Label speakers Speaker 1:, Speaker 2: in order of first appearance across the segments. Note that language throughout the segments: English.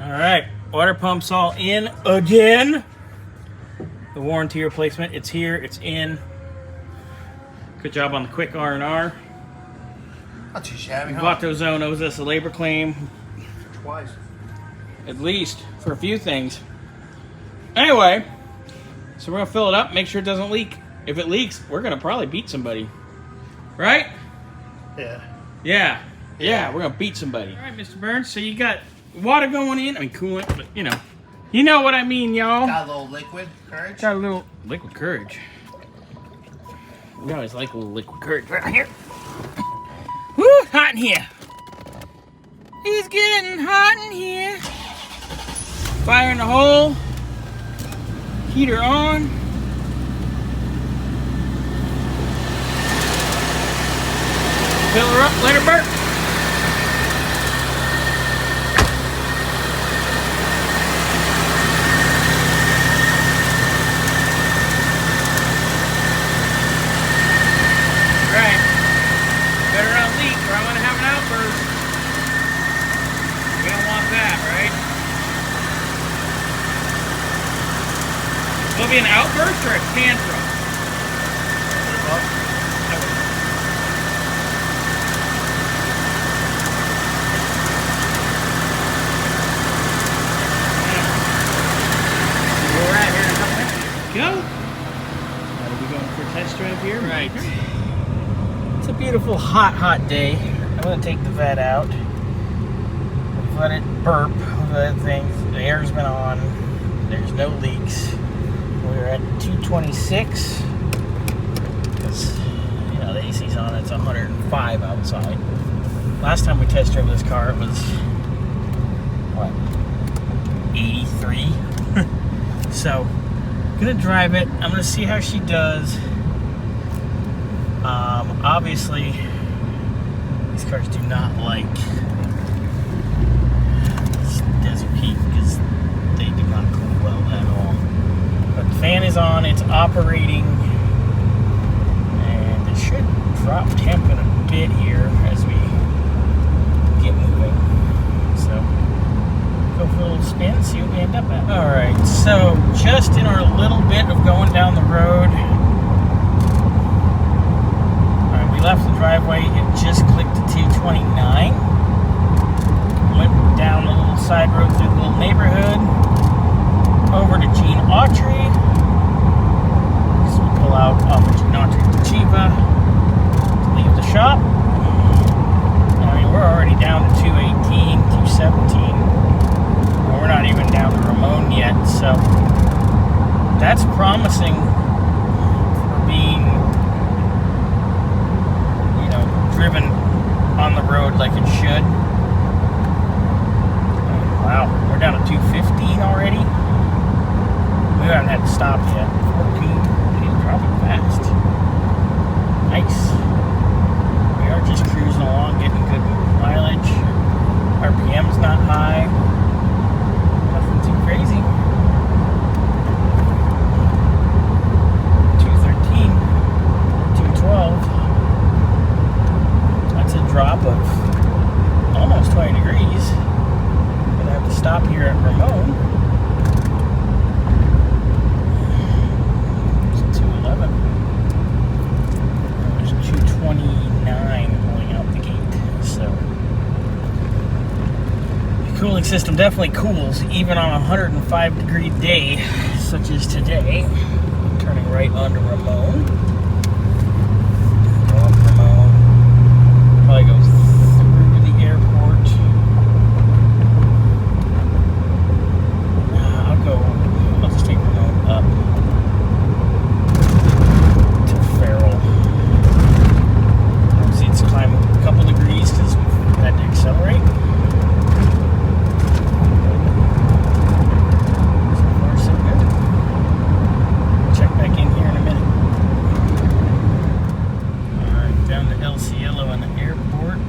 Speaker 1: All right, water pump's all in again. The warranty replacement, it's here, it's in. Good job on the quick R&R.
Speaker 2: Not too shabby, huh?
Speaker 1: Vato Zone owes us a labor claim.
Speaker 2: Twice.
Speaker 1: At least, for a few things. Anyway, so we're gonna fill it up, make sure it doesn't leak. If it leaks, we're gonna probably beat somebody. Right?
Speaker 2: Yeah.
Speaker 1: Yeah, we're gonna beat somebody. All right, Mr. Burns, so you got water going in, I mean coolant, but you know what I mean, y'all.
Speaker 2: Got a little liquid courage.
Speaker 1: Got a little liquid courage. We always like a little liquid courage right here. Woo, hot in here. It's getting hot in here. Fire in the hole. Heater on. Fill her up, let her burp. Right. Better not leak or I'm gonna have an outburst. We don't want that, right? Will it be an outburst or a tantrum? We're out here in a couple minutes. Go. Are we going for a test drive here? Right. It's a beautiful hot day. I'm gonna take the vet out. We've let it burp. We've let things. The air's been on. There's no leaks. We're at 226. Because the AC's on. It's 105 outside. Last time we test drove this car, it was what? 83. So, I'm gonna drive it. I'm gonna see how she does. Obviously, these cars do not like desert heat because they do not cool well at all. But the fan is on, it's operating, and it should drop temp in a bit here as we get moving. So, go for a little spin, see what we end up at. Alright, so just in our little bit of going down the road, left the driveway, it just clicked to 229. Went down a little side road through the little neighborhood, over to Gene Autry. So we pull out off of Gene Autry to Chiva to leave the shop. I mean, we're already down to 218, 217. And we're not even down to Ramon yet, so that's promising for being driven on the road like it should. Wow, we're down to 215 already. We haven't had to stop yet. 14. She's dropping fast. Nice. We are just cruising along, getting good mileage. RPM's not high. Nothing too crazy. 213. 212. Drop of almost 20 degrees. Gonna have to stop here at Ramon. It's 211. There's 229 pulling out the gate. So the cooling system definitely cools even on a 105 degree day such as today. Turning right onto Ramon. Go up Ramon. Probably goes through the airport. I'll just take Ramon up to Farrell. See, it's climbing a couple degrees because we've had to accelerate. So far, so good. Check back in here in a minute. Alright, down to El Cielo in the airport.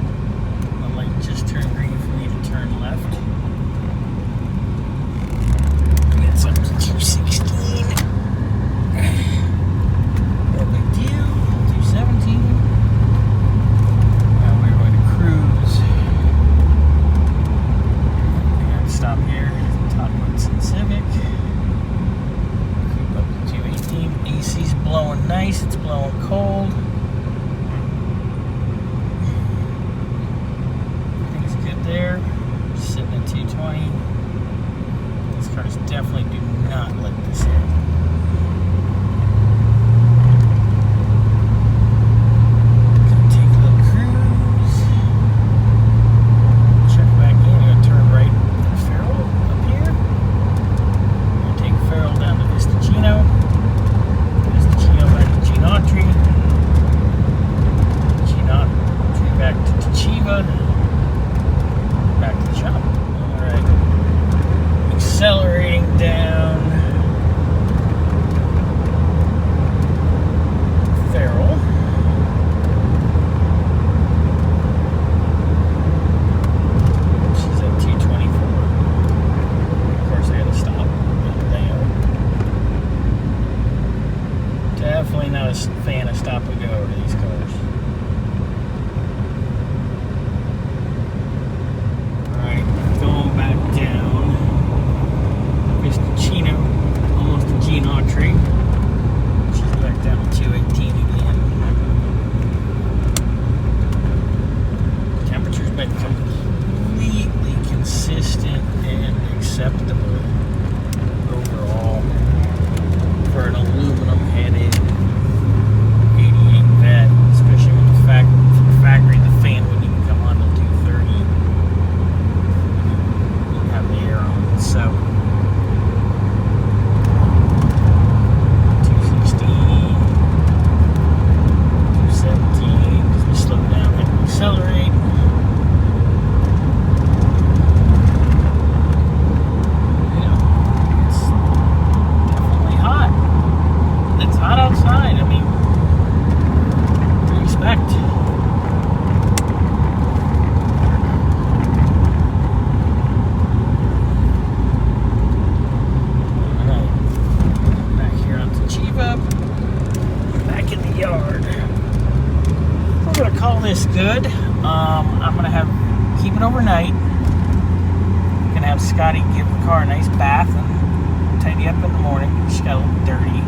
Speaker 1: have Scotty give the car a nice bath and tidy up in the morning. She got a little dirty.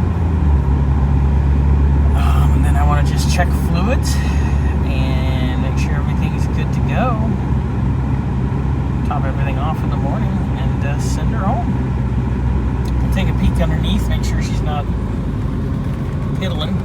Speaker 1: And then I want to just check fluids and make sure everything's good to go. Top everything off in the morning and send her home. We'll take a peek underneath, make sure she's not piddling.